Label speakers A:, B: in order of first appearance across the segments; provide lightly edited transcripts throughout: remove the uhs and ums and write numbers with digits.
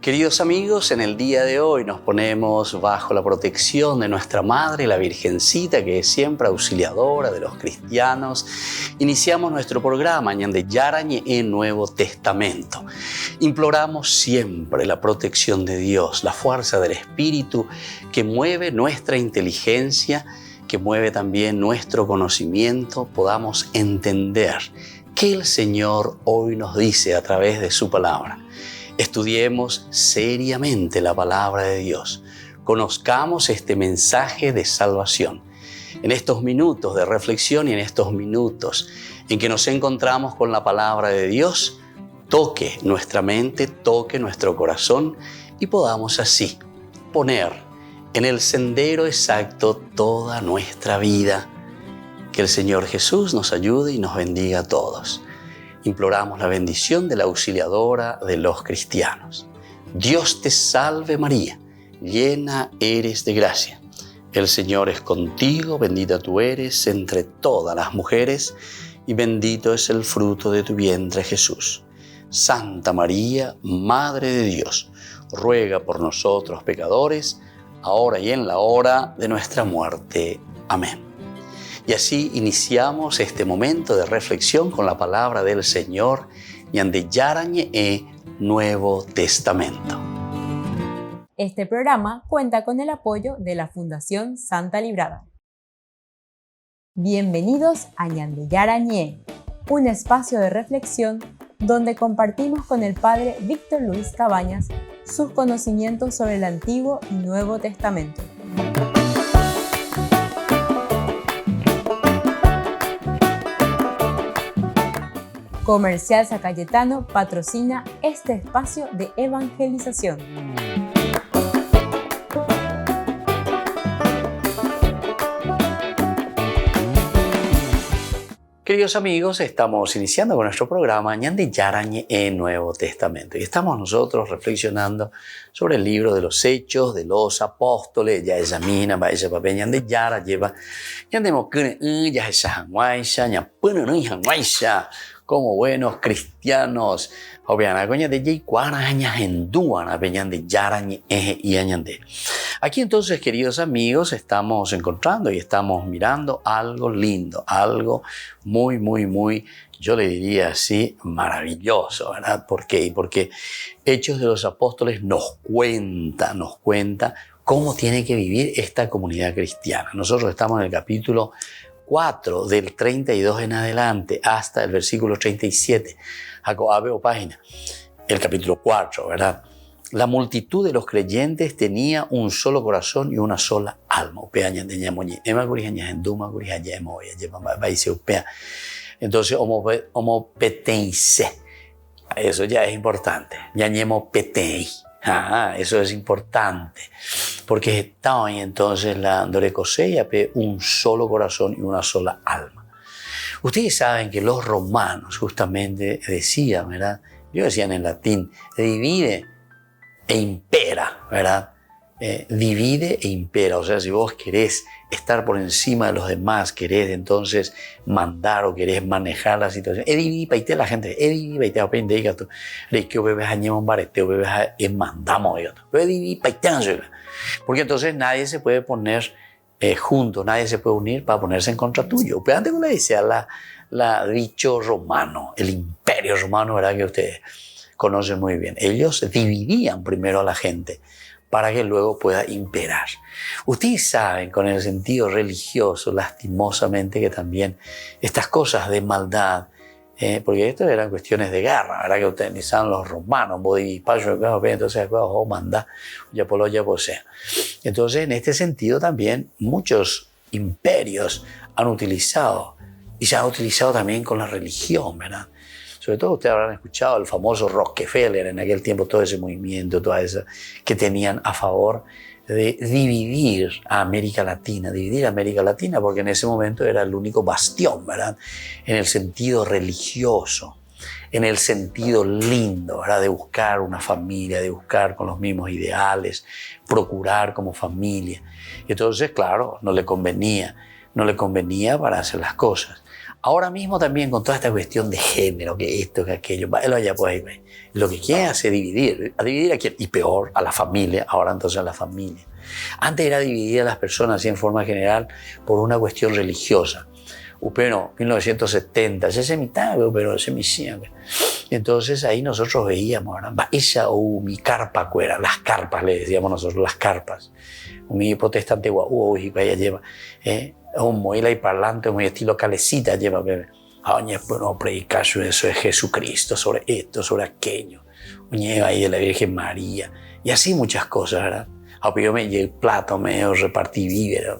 A: Queridos amigos, en el día de hoy nos ponemos bajo la protección de nuestra Madre, la Virgencita, que es siempre auxiliadora de los cristianos. Iniciamos nuestro programa Ñande Yarañe en Nuevo Testamento. Imploramos siempre la protección de Dios, la fuerza del Espíritu que mueve nuestra inteligencia, que mueve también nuestro conocimiento, podamos entender qué el Señor hoy nos dice a través de su palabra. Estudiemos seriamente la palabra de Dios. Conozcamos este mensaje de salvación. En estos minutos de reflexión y en estos minutos en que nos encontramos con la palabra de Dios, toque nuestra mente, toque nuestro corazón y podamos así poner en el sendero exacto toda nuestra vida. Que el Señor Jesús nos ayude y nos bendiga a todos. Imploramos la bendición de la auxiliadora de los cristianos. Dios te salve María, llena eres de gracia. El Señor es contigo, bendita tú eres entre todas las mujeres y bendito es el fruto de tu vientre Jesús. Santa María, Madre de Dios, ruega por nosotros pecadores, ahora y en la hora de nuestra muerte. Amén. Y así iniciamos este momento de reflexión con la palabra del Señor Ñande Yarañe Nuevo Testamento.
B: Este programa cuenta con el apoyo de la Fundación Santa Librada. Bienvenidos a Ñande Yarañe, un espacio de reflexión donde compartimos con el Padre Víctor Luis Cabañas sus conocimientos sobre el Antiguo y Nuevo Testamento. Comercial San Cayetano patrocina este espacio de evangelización.
A: Queridos amigos, estamos iniciando con nuestro programa Ñande Yarañe Nuevo Testamento y estamos nosotros reflexionando sobre el libro de los Hechos de los Apóstoles. Ya ella mina, va ella papel Ñande Yara lleva Ñande Mokune ya esa hanguaisha, ña punu no hanguaisha. Como buenos cristianos, aquí entonces, queridos amigos, estamos encontrando y estamos mirando algo lindo, algo muy, yo le diría así, maravilloso, ¿verdad? ¿Por qué? Porque Hechos de los Apóstoles nos cuenta cómo tiene que vivir esta comunidad cristiana. Nosotros estamos en el capítulo 4 del 32 en adelante hasta el versículo 37, Jacobe o página, el capítulo 4, ¿verdad? La multitud de los creyentes tenía un solo corazón y una sola alma. Entonces, eso ya es importante. Eso es importante. Porque está entonces la Dorecoseya, un solo corazón y una sola alma. Ustedes saben que los romanos justamente decían, ¿verdad? Ellos decían en latín, divide e impera, ¿verdad? Divide e impera. O sea, si vos querés estar por encima de los demás, querés entonces mandar o querés manejar la situación, la gente, porque entonces nadie se puede poner junto, nadie se puede unir para ponerse en contra tuyo. Pero antes, como le decía la dicho romano, el imperio romano, ¿verdad? Que ustedes conocen muy bien. Ellos dividían primero a la gente para que luego pueda imperar. Ustedes saben, con el sentido religioso, lastimosamente, que también estas cosas de maldad, porque esto eran cuestiones de guerra, ¿verdad? Que utilizaban los romanos, entonces entonces, en este sentido también muchos imperios han utilizado, y se ha utilizado también con la religión, ¿verdad? Sobre todo ustedes habrán escuchado el famoso Rockefeller en aquel tiempo, todo ese movimiento, toda esa que tenían a favor de dividir a América Latina, porque en ese momento era el único bastión, ¿verdad? En el sentido religioso, en el sentido lindo, ¿verdad? De buscar una familia, de buscar con los mismos ideales, procurar como familia. Entonces, claro, no le convenía para hacer las cosas. Ahora mismo también con toda esta cuestión de género, que esto, que aquello, lo que quiere hacer es dividir. ¿A dividir a quién? Y peor, a la familia, ahora entonces a la familia. Antes era dividir a las personas así en forma general por una cuestión religiosa. Pero 1970, ese mitad, pero ese mitad. Entonces ahí nosotros veíamos, esa o mi carpa cuera, las carpas le decíamos nosotros, las carpas. Mi protestante guau, y vaya lleva, un moila y parlante, muy estilo calecita lleva, bebé. Oye, pues no predicar sobre eso de Jesucristo, sobre esto, sobre aquello. Oye, ahí de la Virgen María. Y así muchas cosas, ¿verdad? Yo me llevé el plato, me repartí víveres.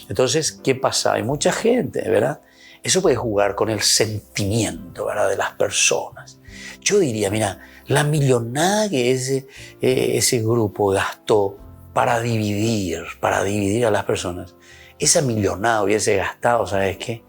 A: Entonces, ¿qué pasa? Hay mucha gente, ¿verdad? Eso puede jugar con el sentimiento, ¿verdad?, de las personas. Yo diría, mira, la millonada que ese grupo gastó para dividir a las personas, esa millonada hubiese gastado, ¿sabes qué?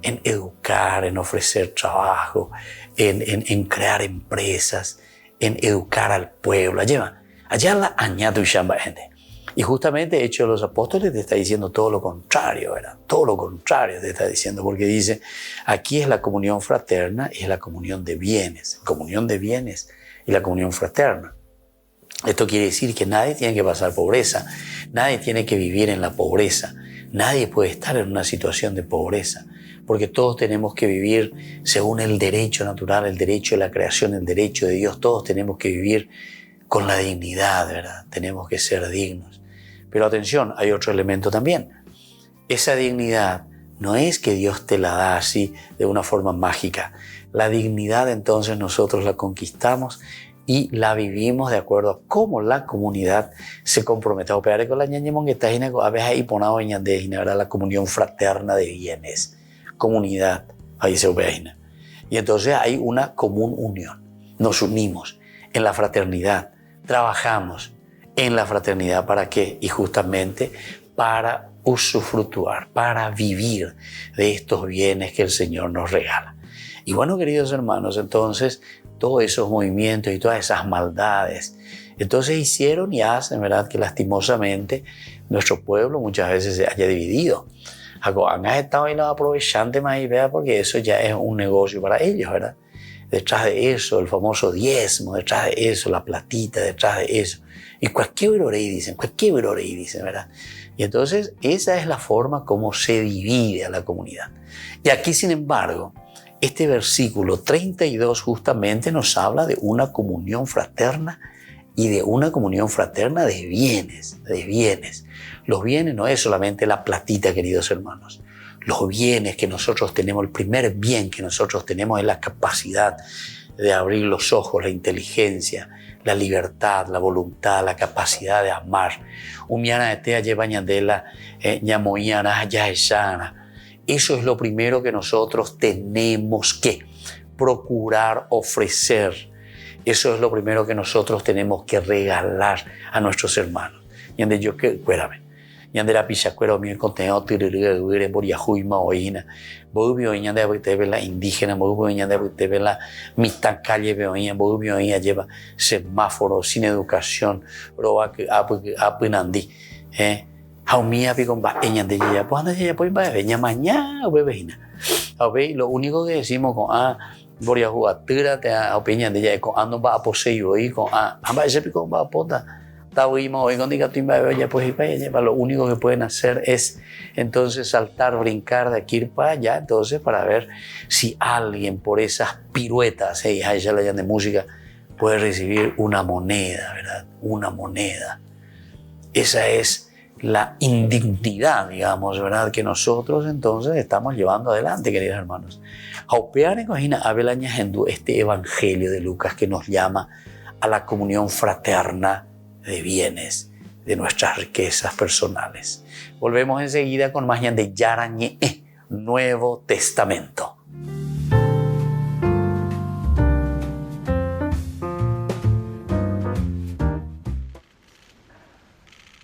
A: En educar, en ofrecer trabajo, en crear empresas, en educar al pueblo. Allá la añado y chamba gente. Y justamente Hechos de los Apóstoles te está diciendo todo lo contrario, ¿verdad? Todo lo contrario te está diciendo, porque dice, aquí es la comunión fraterna, es la comunión de bienes y la comunión fraterna. Esto quiere decir que nadie tiene que pasar pobreza, nadie tiene que vivir en la pobreza, nadie puede estar en una situación de pobreza, porque todos tenemos que vivir según el derecho natural, el derecho de la creación, el derecho de Dios. Todos tenemos que vivir con la dignidad, ¿verdad? Tenemos que ser dignos. Pero atención, hay otro elemento también. Esa dignidad no es que Dios te la da así de una forma mágica. La dignidad entonces nosotros la conquistamos y la vivimos de acuerdo a cómo la comunidad se compromete a operar con la ñañemón que está a veces ahí ponado en la comunión fraterna de bienes. Comunidad, ahí se opera. Y entonces hay una común unión. Nos unimos en la fraternidad, trabajamos en la fraternidad. ¿Para qué? Y justamente para usufructuar, para vivir de estos bienes que el Señor nos regala. Y bueno, queridos hermanos, entonces todos esos movimientos y todas esas maldades, entonces hicieron y hacen, ¿verdad?, que lastimosamente nuestro pueblo muchas veces se haya dividido. Han estado ahí los aprovechantes más y vea, porque eso ya es un negocio para ellos, ¿verdad? Detrás de eso, el famoso diezmo, detrás de eso, la platita, detrás de eso. Y cualquier verorey dicen, ¿verdad? Y entonces esa es la forma como se divide a la comunidad. Y aquí, sin embargo, este versículo 32 justamente nos habla de una comunión fraterna y de una comunión fraterna de bienes, Los bienes no es solamente la platita, queridos hermanos. Los bienes que nosotros tenemos, el primer bien que nosotros tenemos es la capacidad de abrir los ojos, la inteligencia, la libertad, la voluntad, la capacidad de amar. Eso es lo primero que nosotros tenemos que procurar ofrecer. Eso es lo primero que nosotros tenemos que regalar a nuestros hermanos. Yandera pichacuero mi contenido tirire por yahuima oína bobio ñande la indígena bobio ñande la mitad calle beoña bobio lleva semáforo sin educación roba que apunandi haumía picon ba ñande ya pues anda ya pues va veña mañana bebina lo único que decimos con por yahuá tira te opinión de ya con ando va a poseer y con amba ese picon va a pota. Lo único que pueden hacer es entonces saltar, brincar de aquí para allá, entonces para ver si alguien por esas piruetas, ya la llaman de música, puede recibir una moneda, ¿verdad? Una moneda. Esa es la indignidad, digamos, ¿verdad?, que nosotros entonces estamos llevando adelante, queridos hermanos. Este evangelio de Lucas que nos llama a la comunión fraterna de bienes, de nuestras riquezas personales. Volvemos enseguida con más de Yarañé, Nuevo Testamento.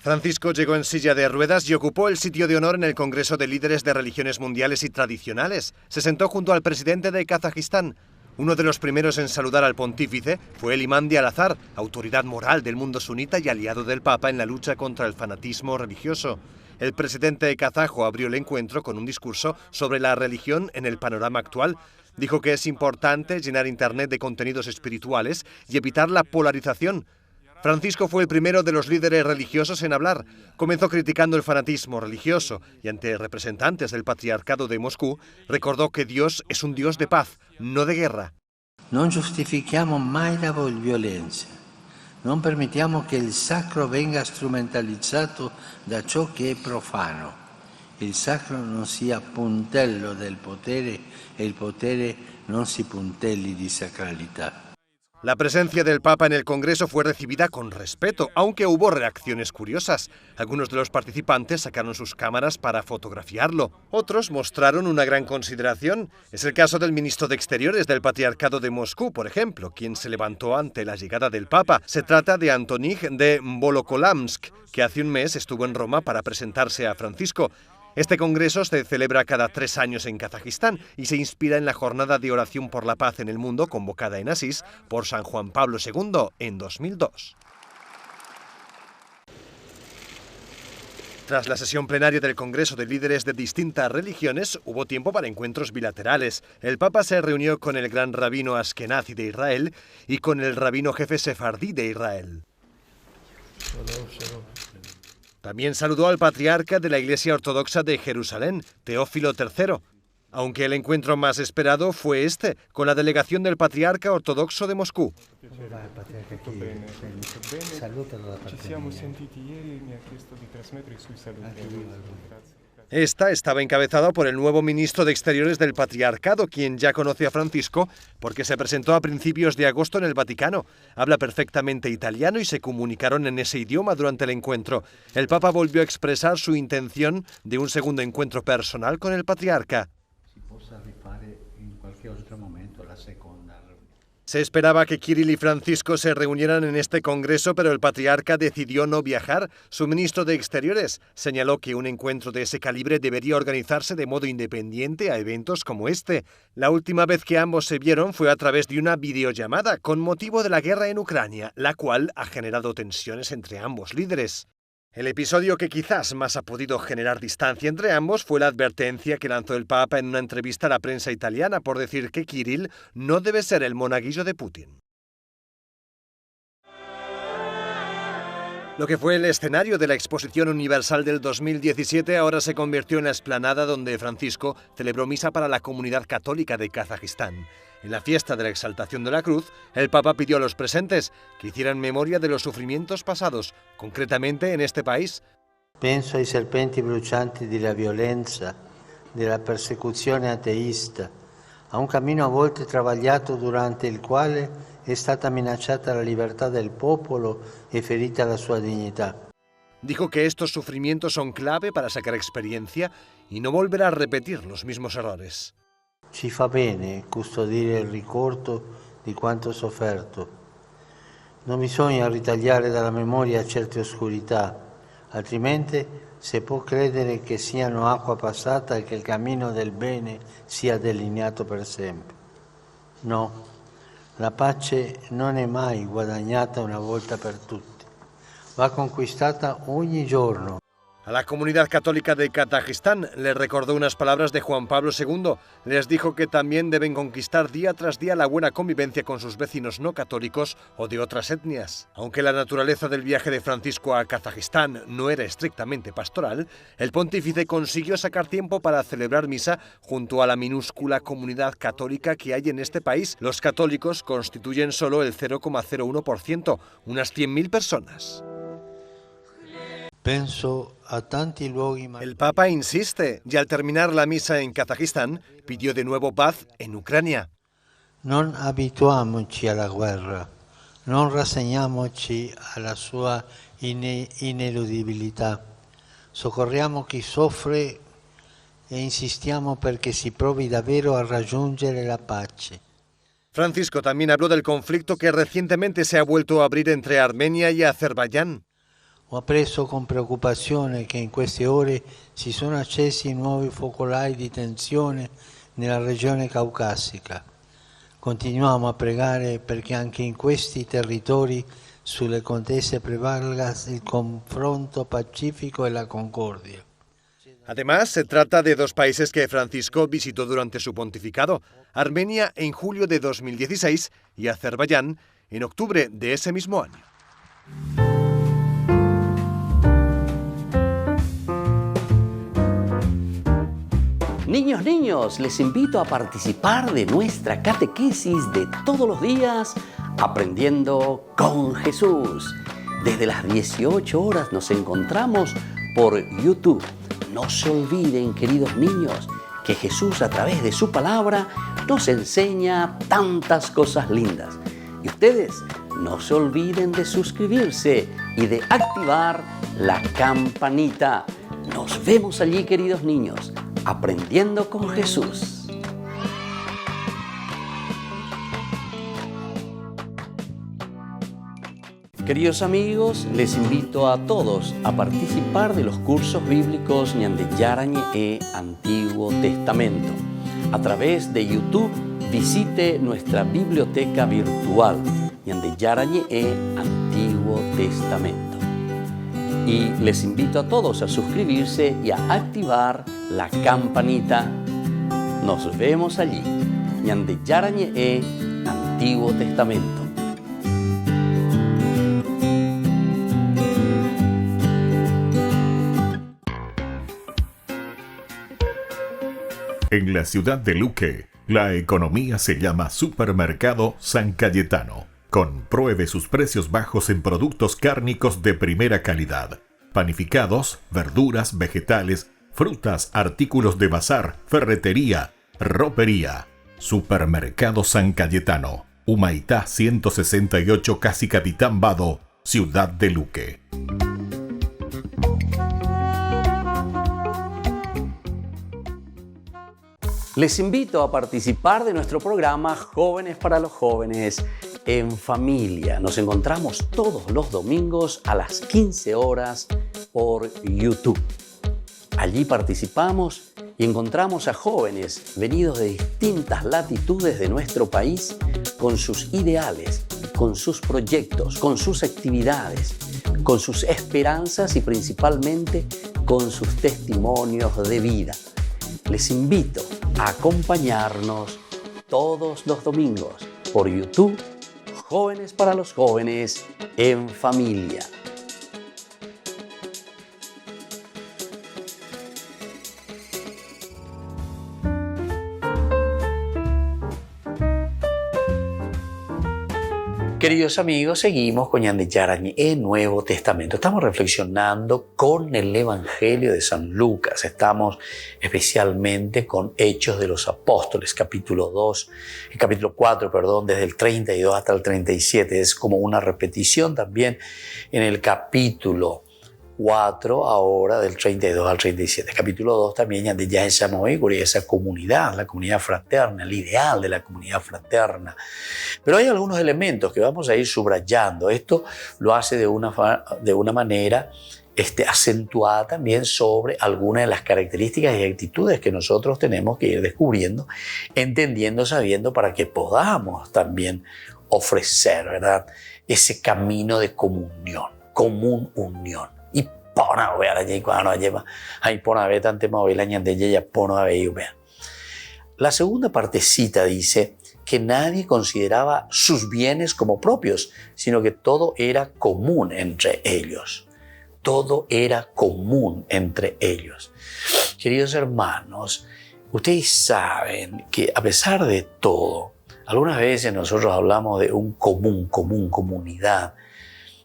C: Francisco llegó en silla de ruedas y ocupó el sitio de honor en el Congreso de Líderes de Religiones Mundiales y Tradicionales. Se sentó junto al presidente de Kazajistán. Uno de los primeros en saludar al pontífice fue el imán de Al-Azhar, autoridad moral del mundo sunita y aliado del Papa en la lucha contra el fanatismo religioso. el presidente kazajo abrió el encuentro con un discurso sobre la religión en el panorama actual. Dijo que es importante llenar Internet de contenidos espirituales y evitar la polarización. Francisco fue el primero de los líderes religiosos en hablar. Comenzó criticando el fanatismo religioso y ante representantes del Patriarcado de Moscú recordó que Dios es un Dios de paz, no de guerra.
D: Non giustifichiamo mai la violenza, non permettiamo che il sacro venga strumentalizzato da ciò che è profano. Il sacro non sia puntello del potere e il potere non si puntelli di sacralità.
C: La presencia del Papa en el Congreso fue recibida con respeto, aunque hubo reacciones curiosas. Algunos de los participantes sacaron sus cámaras para fotografiarlo. Otros mostraron una gran consideración. Es el caso del ministro de Exteriores del Patriarcado de Moscú, por ejemplo, quien se levantó ante la llegada del Papa. Se trata de Antonín de Volokolamsk, que hace un mes estuvo en Roma para presentarse a Francisco. Este congreso se celebra cada 3 años en Kazajistán y se inspira en la jornada de oración por la paz en el mundo convocada en Asís por San Juan Pablo II en 2002. Tras la sesión plenaria del Congreso de Líderes de distintas religiones, hubo tiempo para encuentros bilaterales. El Papa se reunió con el gran rabino askenazi de Israel y con el rabino jefe sefardí de Israel. También saludó al patriarca de la Iglesia Ortodoxa de Jerusalén, Teófilo III, aunque el encuentro más esperado fue este, con la delegación del patriarca ortodoxo de Moscú. Esta estaba encabezada por el nuevo ministro de Exteriores del Patriarcado, quien ya conoce a Francisco porque se presentó a principios de agosto en el Vaticano. Habla perfectamente italiano y se comunicaron en ese idioma durante el encuentro. El Papa volvió a expresar su intención de un segundo encuentro personal con el patriarca. Se esperaba que Kirill y Francisco se reunieran en este congreso, pero el patriarca decidió no viajar. Su ministro de Exteriores señaló que un encuentro de ese calibre debería organizarse de modo independiente a eventos como este. La última vez que ambos se vieron fue a través de una videollamada con motivo de la guerra en Ucrania, la cual ha generado tensiones entre ambos líderes. El episodio que quizás más ha podido generar distancia entre ambos fue la advertencia que lanzó el Papa en una entrevista a la prensa italiana por decir que Kirill no debe ser el monaguillo de Putin. Lo que fue el escenario de la Exposición Universal del 2017 ahora se convirtió en la explanada donde Francisco celebró misa para la comunidad católica de Kazajistán. En la fiesta de la Exaltación de la Cruz, el Papa pidió a los presentes que hicieran memoria de los sufrimientos pasados, concretamente en este país.
D: Penso ai serpenti brucianti della violenza, della persecuzione ateista, a un cammino a volte travagliato durante il quale è stata minacciata la libertà del popolo e ferita la sua dignità.
C: Dijo que estos sufrimientos son clave para sacar experiencia y no volver a repetir los mismos errores.
D: Ci fa bene custodire il ricordo di quanto sofferto. Non bisogna ritagliare dalla memoria certe oscurità, altrimenti si può credere che siano acqua passata e che il cammino del bene sia delineato per sempre. No, la pace non è mai guadagnata una volta per tutte, va conquistata ogni giorno.
C: A la comunidad católica de Kazajistán les recordó unas palabras de Juan Pablo II. Les dijo que también deben conquistar día tras día la buena convivencia con sus vecinos no católicos o de otras etnias. Aunque la naturaleza del viaje de Francisco a Kazajistán no era estrictamente pastoral, el pontífice consiguió sacar tiempo para celebrar misa junto a la minúscula comunidad católica que hay en este país. Los católicos constituyen solo el 0,01%, unas 100.000 personas. El Papa insiste y al terminar la misa en Kazajistán pidió de nuevo paz en Ucrania.
D: Non abituiamoci alla guerra, non rassegniamoci alla sua ineludibilità. Soccorriamo chi soffre e insistiamo perché si provi davvero a raggiungere la pace.
C: Francisco también habló del conflicto que recientemente se ha vuelto a abrir entre Armenia y Azerbaiyán.
D: Ho appreso con preoccupazione che in queste ore si sono accesi nuovi focolai di tensione nella regione caucasica. Continuiamo a pregare perché anche in questi territori sulle contese prevalga il confronto pacifico e la concordia.
C: Además, se trata de dos países que Francisco visitó durante su pontificado, Armenia en julio de 2016 y Azerbaiyán en octubre de ese mismo año.
A: Niños, les invito a participar de nuestra catequesis de todos los días, Aprendiendo con Jesús. Desde las 18 horas nos encontramos por YouTube. No se olviden, queridos niños, que Jesús a través de su palabra nos enseña tantas cosas lindas. Y ustedes no se olviden de suscribirse y de activar la campanita. Nos vemos allí, queridos niños, Aprendiendo con Jesús. Queridos amigos, les invito a todos a participar de los cursos bíblicos Ñande Yarañe e Antiguo Testamento. A través de YouTube, visite nuestra biblioteca virtual Ñande Yarañe e Antiguo Testamento. Y les invito a todos a suscribirse y a activar la campanita. Nos vemos allí, Ñande Yarañe e Antiguo Testamento.
E: En la ciudad de Luque, la economía se llama Supermercado San Cayetano. Compruebe sus precios bajos en productos cárnicos de primera calidad. Panificados, verduras, vegetales, frutas, artículos de bazar, ferretería, ropería. Supermercado San Cayetano, Humaitá 168, Casi Capitán Vado, ciudad de Luque.
A: Les invito a participar de nuestro programa Jóvenes para los Jóvenes en Familia. Nos encontramos todos los domingos a las 15 horas por YouTube. Allí participamos y encontramos a jóvenes venidos de distintas latitudes de nuestro país con sus ideales, con sus proyectos, con sus actividades, con sus esperanzas y principalmente con sus testimonios de vida. Les invito a acompañarnos todos los domingos por YouTube, Jóvenes para los Jóvenes en Familia. Queridos amigos, seguimos con Ñande Yarañe en Nuevo Testamento. Estamos reflexionando con el Evangelio de San Lucas. Estamos especialmente con Hechos de los Apóstoles, capítulo 4, desde el 32 hasta el 37. Es como una repetición también en el capítulo 4, ahora del 32 al 37. Capítulo 2 también Ñande ya esa comunidad, la comunidad fraterna, el ideal de la comunidad fraterna. Pero hay algunos elementos que vamos a ir subrayando. Esto lo hace de una manera acentuada también sobre algunas de las características y actitudes que nosotros tenemos que ir descubriendo, entendiendo, sabiendo, para que podamos también ofrecer, ¿verdad?, ese camino de comunión, común unión. Y pona ver allí cuando lleva, ahí pona ver tante movela Ñande ya pona ver. La segunda partecita dice que nadie consideraba sus bienes como propios, sino que todo era común entre ellos. Todo era común entre ellos. Queridos hermanos, ustedes saben que a pesar de todo, algunas veces nosotros hablamos de un comunidad.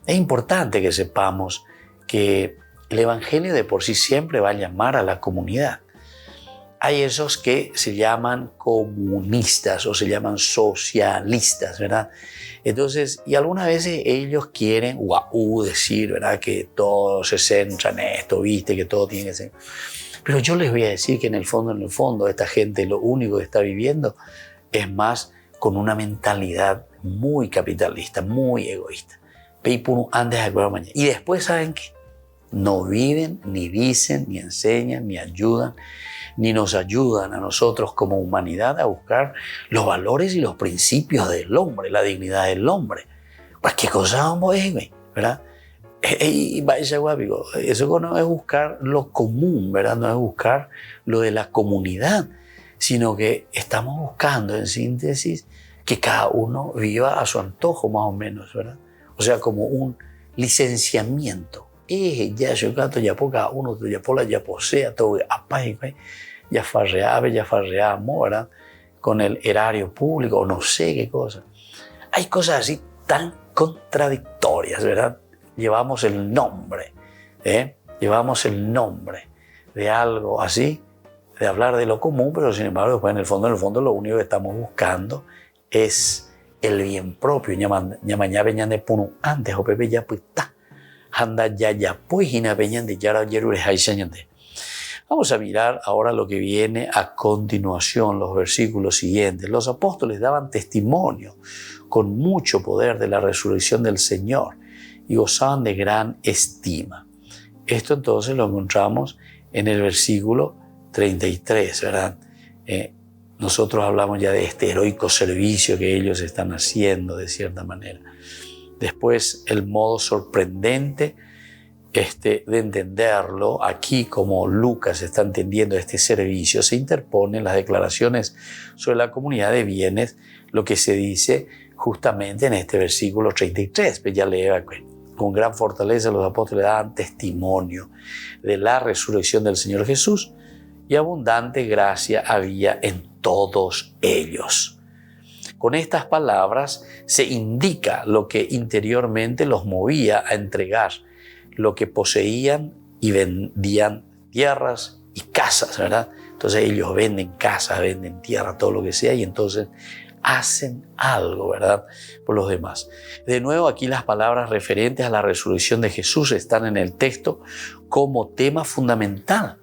A: Es importante que sepamos que el Evangelio de por sí siempre va a llamar a la comunidad. Hay esos que se llaman comunistas o se llaman socialistas, ¿verdad? Entonces, y algunas veces ellos quieren decir, ¿verdad?, que todo se centra en esto, ¿viste?, que todo tiene que ser. Pero yo les voy a decir que en el fondo, esta gente lo único que está viviendo es más con una mentalidad muy capitalista, muy egoísta. Y después, ¿saben qué? No viven, ni dicen, ni enseñan, ni ayudan, ni nos ayudan a nosotros como humanidad a buscar los valores y los principios del hombre, la dignidad del hombre. Pues qué cosa vamos a ver, ¿verdad? Y vaya guapico, eso no es buscar lo común, ¿verdad? No es buscar lo de la comunidad, sino que estamos buscando, en síntesis, que cada uno viva a su antojo, más o menos, ¿verdad? O sea, como un licenciamiento. Ya yo canto, ya por cada uno, ya por la, ya posea, todo, ya farreamos, ¿verdad? Con el erario público, o no sé qué cosa. Hay cosas así tan contradictorias, ¿verdad? Llevamos el nombre de algo así, de hablar de lo común, pero sin embargo, después en el fondo, lo único que estamos buscando es el bien propio. Ñamañá veñan de punu antes, o pepe ya pues ta, anda ya pues, hina veñan de yara yerure haishañante. Vamos a mirar ahora lo que viene a continuación, los versículos siguientes. Los apóstoles daban testimonio con mucho poder de la resurrección del Señor y gozaban de gran estima. Esto entonces lo encontramos en el versículo 33, ¿verdad? Nosotros hablamos ya de este heroico servicio que ellos están haciendo de cierta manera. Después, el modo sorprendente de entenderlo, aquí como Lucas está entendiendo este servicio, se interpone en las declaraciones sobre la comunidad de bienes, lo que se dice justamente en este versículo 33. Pues ya lea, con gran fortaleza los apóstoles daban testimonio de la resurrección del Señor Jesús y abundante gracia había en todos ellos. Con estas palabras se indica lo que interiormente los movía a entregar lo que poseían y vendían tierras y casas, ¿verdad? Entonces ellos venden casas, venden tierra, todo lo que sea, y entonces hacen algo, ¿verdad?, por los demás. De nuevo, aquí las palabras referentes a la resurrección de Jesús están en el texto como tema fundamental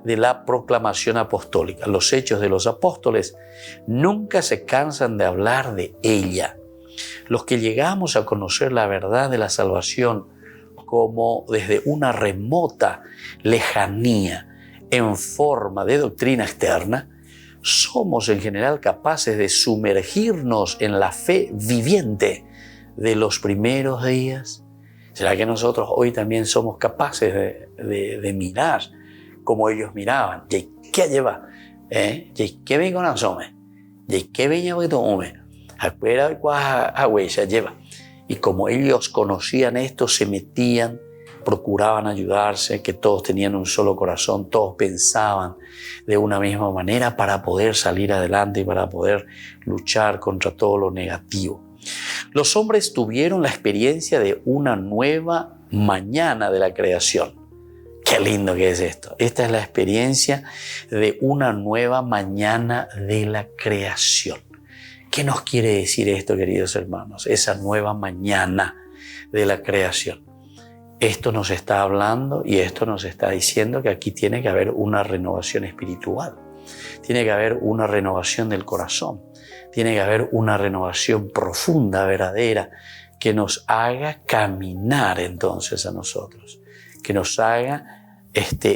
A: de la proclamación apostólica. Los hechos de los apóstoles nunca se cansan de hablar de ella. Los que llegamos a conocer la verdad de la salvación como desde una remota lejanía en forma de doctrina externa, somos en general capaces de sumergirnos en la fe viviente de los primeros días. ¿Será que nosotros hoy también somos capaces de mirar como ellos miraban? ¿Qué lleva? ¿Qué vengo a asome? ¿Qué venía a tomar? Espera, ¿cuál lleva? Y como ellos conocían esto, se metían, procuraban ayudarse, que todos tenían un solo corazón, todos pensaban de una misma manera para poder salir adelante y para poder luchar contra todo lo negativo. Los hombres tuvieron la experiencia de una nueva mañana de la creación. Qué lindo que es esto. Esta es la experiencia de una nueva mañana de la creación. ¿Qué nos quiere decir esto, queridos hermanos? Esa nueva mañana de la creación. Esto nos está hablando y esto nos está diciendo que aquí tiene que haber una renovación espiritual. Tiene que haber una renovación del corazón. Tiene que haber una renovación profunda, verdadera, que nos haga caminar entonces a nosotros. Que nos haga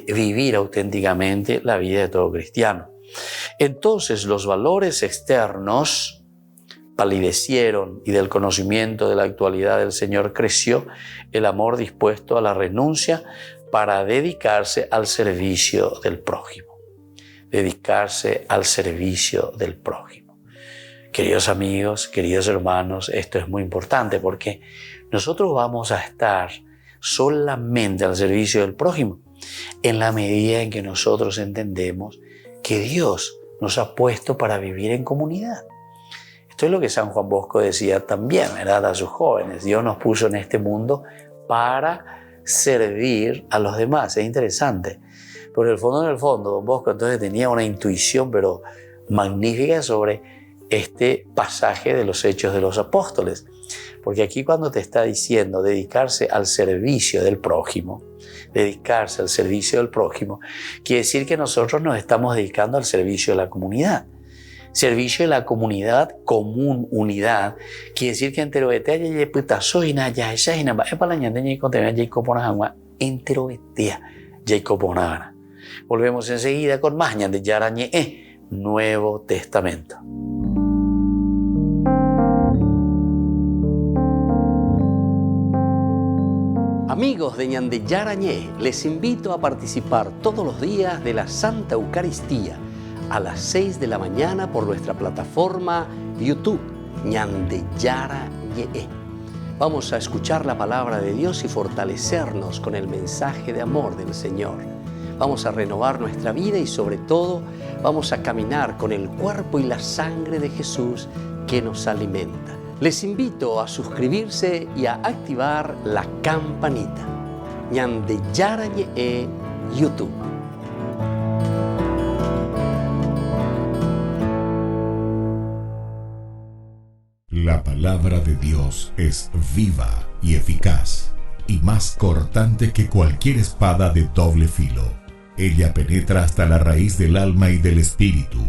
A: vivir auténticamente la vida de todo cristiano. Entonces los valores externos palidecieron y del conocimiento de la actualidad del Señor creció el amor dispuesto a la renuncia para dedicarse al servicio del prójimo. Dedicarse al servicio del prójimo. Queridos amigos, queridos hermanos, esto es muy importante porque nosotros vamos a estar solamente al servicio del prójimo en la medida en que nosotros entendemos que Dios nos ha puesto para vivir en comunidad. Esto es lo que San Juan Bosco decía también, ¿verdad?, a sus jóvenes. Dios nos puso en este mundo para servir a los demás. Es interesante. Pero en el fondo, Don Bosco entonces tenía una intuición, pero magnífica, sobre este pasaje de los Hechos de los Apóstoles. Porque aquí cuando te está diciendo dedicarse al servicio del prójimo, dedicarse al servicio del prójimo, quiere decir que nosotros nos estamos dedicando al servicio de la comunidad. Servicio de la comunidad, común, unidad, quiere decir que enterobetea ya puta soy na ya esa y nada es para la ñande y contenido ya copona agua enterobetea ya copona. Volvemos enseguida con más ñande yarañe Nuevo Testamento. Amigos de Ñande Yarañé, les invito a participar todos los días de la Santa Eucaristía a las 6 de la mañana por nuestra plataforma YouTube, Ñande Yarañé. Vamos a escuchar la palabra de Dios y fortalecernos con el mensaje de amor del Señor. Vamos a renovar nuestra vida y sobre todo vamos a caminar con el cuerpo y la sangre de Jesús que nos alimenta. Les invito a suscribirse y a activar la campanita. Ñande Yarañé YouTube.
E: La palabra de Dios es viva y eficaz, y más cortante que cualquier espada de doble filo. Ella penetra hasta la raíz del alma y del espíritu,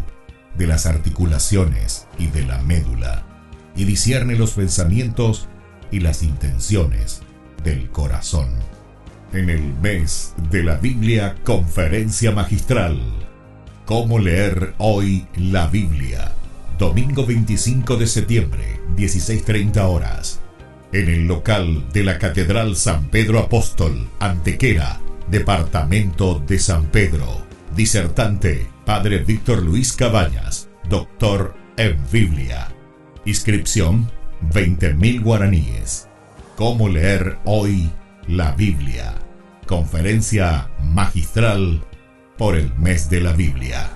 E: de las articulaciones y de la médula, y discierne los pensamientos y las intenciones del corazón. En el mes de la Biblia, Conferencia Magistral. ¿Cómo leer hoy la Biblia? Domingo 25 de septiembre, 16:30 horas. En el local de la Catedral San Pedro Apóstol, Antequera, Departamento de San Pedro. Disertante, Padre Víctor Luis Cabañas, doctor en Biblia. Inscripción, 20.000 guaraníes. ¿Cómo leer hoy la Biblia? Conferencia magistral por el mes de la Biblia.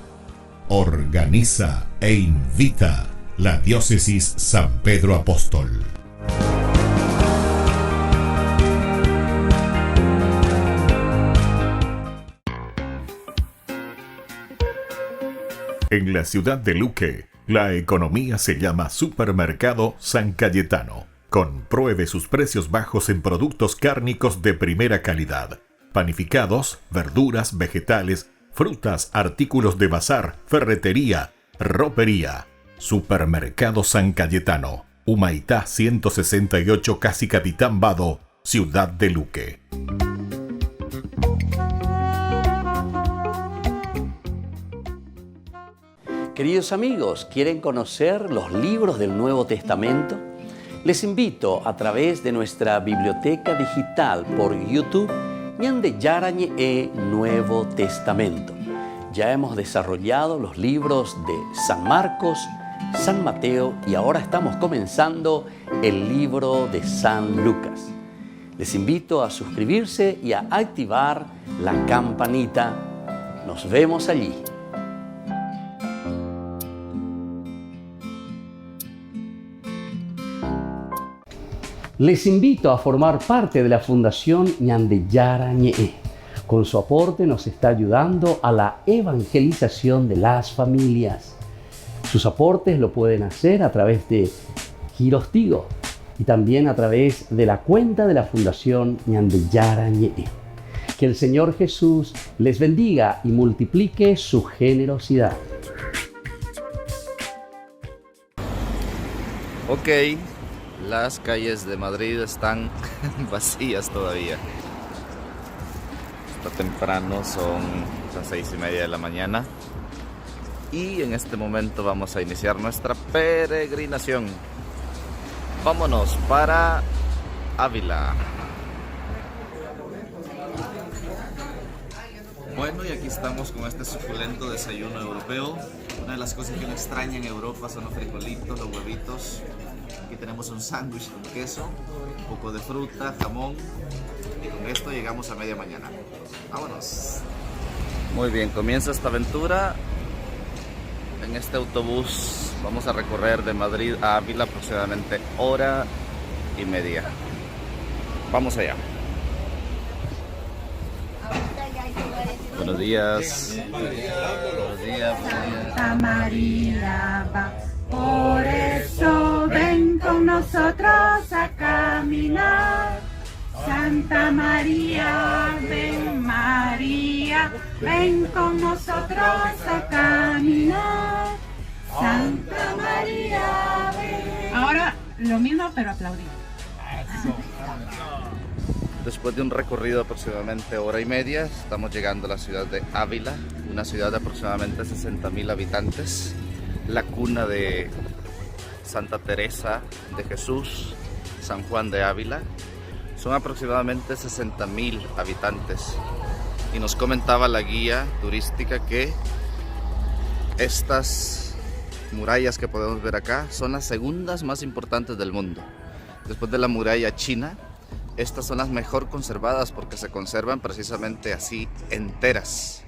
E: Organiza e invita la Diócesis San Pedro Apóstol. En la ciudad de Luque, la economía se llama Supermercado San Cayetano. Compruebe sus precios bajos en productos cárnicos de primera calidad. Panificados, verduras, vegetales, frutas, artículos de bazar, ferretería, ropería. Supermercado San Cayetano, Humaitá 168, Casi Capitán Vado, Ciudad de Luque.
A: Queridos amigos, ¿quieren conocer los libros del Nuevo Testamento? Les invito a través de nuestra biblioteca digital por YouTube, Ñande Yarañé Nuevo Testamento. Ya hemos desarrollado los libros de San Marcos, San Mateo y ahora estamos comenzando el libro de San Lucas. Les invito a suscribirse y a activar la campanita. Nos vemos allí. Les invito a formar parte de la Fundación Ñande Yarañé. Con su aporte nos está ayudando a la evangelización de las familias. Sus aportes lo pueden hacer a través de Giros Tigo y también a través de la cuenta de la Fundación Ñande Yarañé. Que el Señor Jesús les bendiga y multiplique su generosidad.
F: Ok. Las calles de Madrid están vacías todavía. Está temprano, son las 6:30 de la mañana. Y en este momento vamos a iniciar nuestra peregrinación. Vámonos para Ávila. Bueno, y aquí estamos con este suculento desayuno europeo. Una de las cosas que uno extraña en Europa son los frijolitos, los huevitos. Aquí tenemos un sándwich con queso, un poco de fruta, jamón, y con esto llegamos a media mañana. ¡Vámonos! Muy bien, comienza esta aventura. En este autobús vamos a recorrer de Madrid a Ávila aproximadamente 1:30. Vamos allá. Buenos días. Buenos días.
G: Santa María va. Por eso ven con nosotros a caminar. Santa María, ven con nosotros a caminar. Santa María, ven. Ahora lo mismo, pero aplaudir.
F: Después de un recorrido de aproximadamente 1:30, estamos llegando a la ciudad de Ávila, una ciudad de aproximadamente 60.000 habitantes. La cuna de Santa Teresa de Jesús, San Juan de Ávila. Son aproximadamente 60.000 habitantes. Y nos comentaba la guía turística que estas murallas que podemos ver acá son las segundas más importantes del mundo. Después de la muralla china, estas son las mejor conservadas porque se conservan precisamente así, enteras.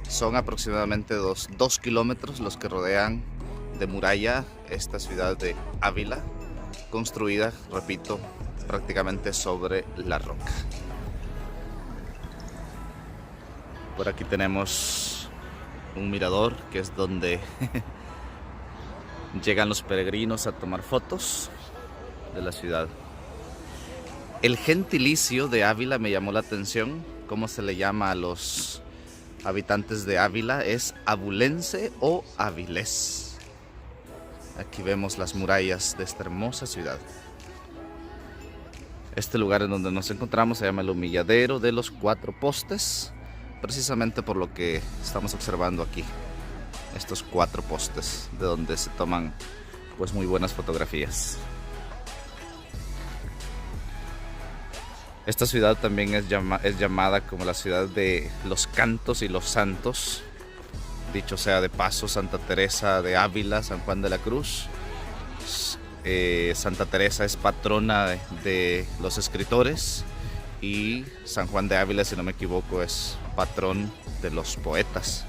F: Son aproximadamente 2 kilómetros los que rodean de muralla esta ciudad de Ávila, construida, repito, prácticamente sobre la roca. Por aquí tenemos un mirador que es donde llegan los peregrinos a tomar fotos de la ciudad. El gentilicio de Ávila me llamó la atención. ¿Cómo se le llama a los habitantes de Ávila? Es abulense o avilés. Aquí vemos las murallas de esta hermosa ciudad. Este lugar en donde nos encontramos se llama el Humilladero de los 4 postes, precisamente por lo que estamos observando aquí. Estos 4 postes de donde se toman pues muy buenas fotografías. Esta ciudad también es llamada como la ciudad de los cantos y los santos. Dicho sea de paso, Santa Teresa de Ávila, San Juan de la Cruz. Santa Teresa es patrona de los escritores y San Juan de Ávila, si no me equivoco, es patrón de los poetas.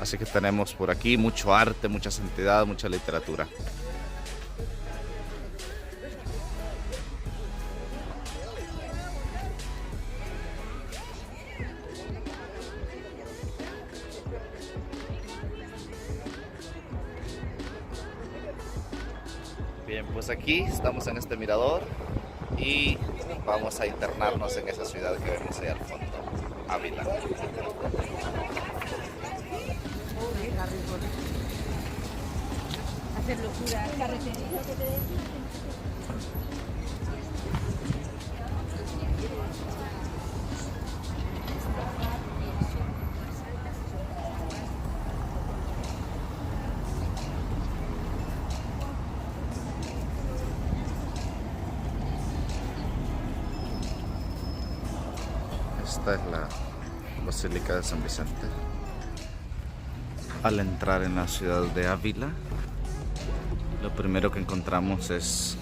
F: Así que tenemos por aquí mucho arte, mucha santidad, mucha literatura. Bien, pues aquí estamos en este mirador y vamos a internarnos en esa ciudad que vemos ahí al fondo, Ávila.
G: Hacer locura, carretería.
F: Esta es la Basílica de San Vicente. Al entrar en la ciudad de Ávila, lo primero que encontramos es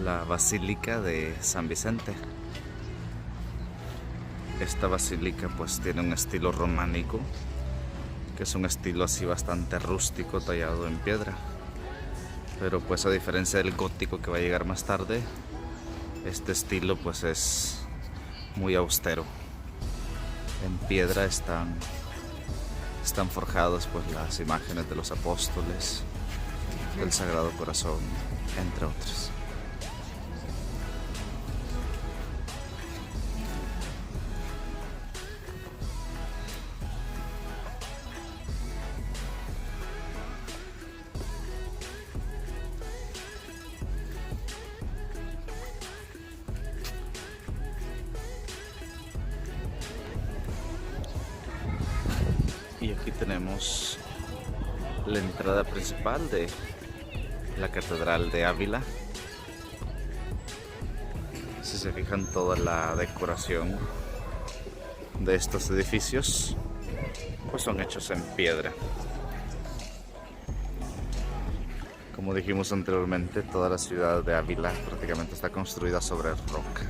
F: la Basílica de San Vicente. Esta basílica pues tiene un estilo románico, que es un estilo así bastante rústico, tallado en piedra. Pero pues a diferencia del gótico que va a llegar más tarde, este estilo pues es muy austero. En piedra están forjadas pues las imágenes de los apóstoles, del Sagrado Corazón, entre otros. Y aquí tenemos la entrada principal de la Catedral de Ávila. Si se fijan, toda la decoración de estos edificios pues son hechos en piedra. Como dijimos anteriormente, toda la ciudad de Ávila prácticamente está construida sobre roca.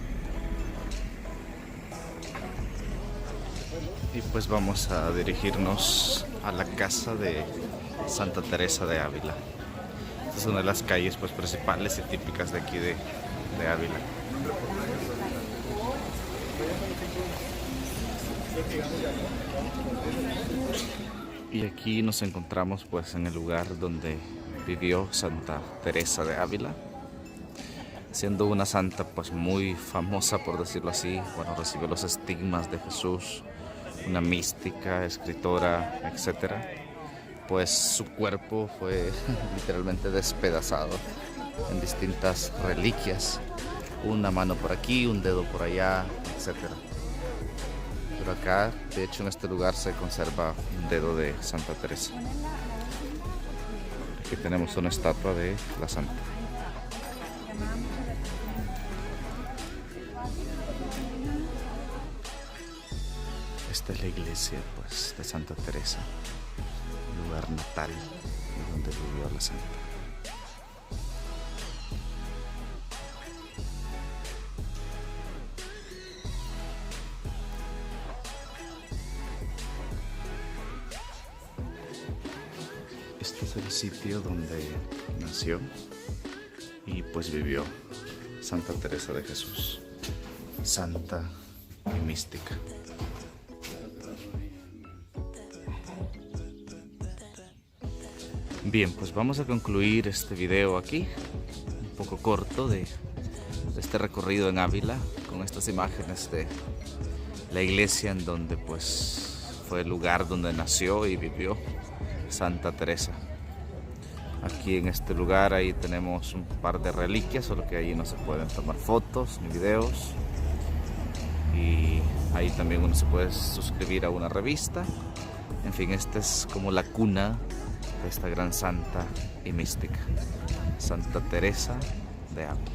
F: Y pues vamos a dirigirnos a la casa de Santa Teresa de Ávila. Esta es una de las calles pues principales y típicas de aquí de Ávila. Y aquí nos encontramos pues en el lugar donde vivió Santa Teresa de Ávila, siendo una santa pues muy famosa, por decirlo así. Bueno, recibió los estigmas de Jesús, una mística, escritora, etcétera. Pues su cuerpo fue literalmente despedazado en distintas reliquias, una mano por aquí, un dedo por allá, etcétera. Pero acá, de hecho, en este lugar se conserva un dedo de Santa Teresa. Aquí tenemos una estatua de la santa. Esta es la iglesia, pues, de Santa Teresa, el lugar natal donde vivió la santa. Este es el sitio donde nació y pues vivió Santa Teresa de Jesús, santa y mística. Bien, pues vamos a concluir este video aquí, un poco corto de este recorrido en Ávila, con estas imágenes de la iglesia en donde pues fue el lugar donde nació y vivió Santa Teresa. Aquí en este lugar ahí tenemos un par de reliquias, solo que ahí no se pueden tomar fotos ni videos. Y ahí también uno se puede suscribir a una revista. En fin, esta es como la cuna de esta gran santa y mística, Santa Teresa de Ávila.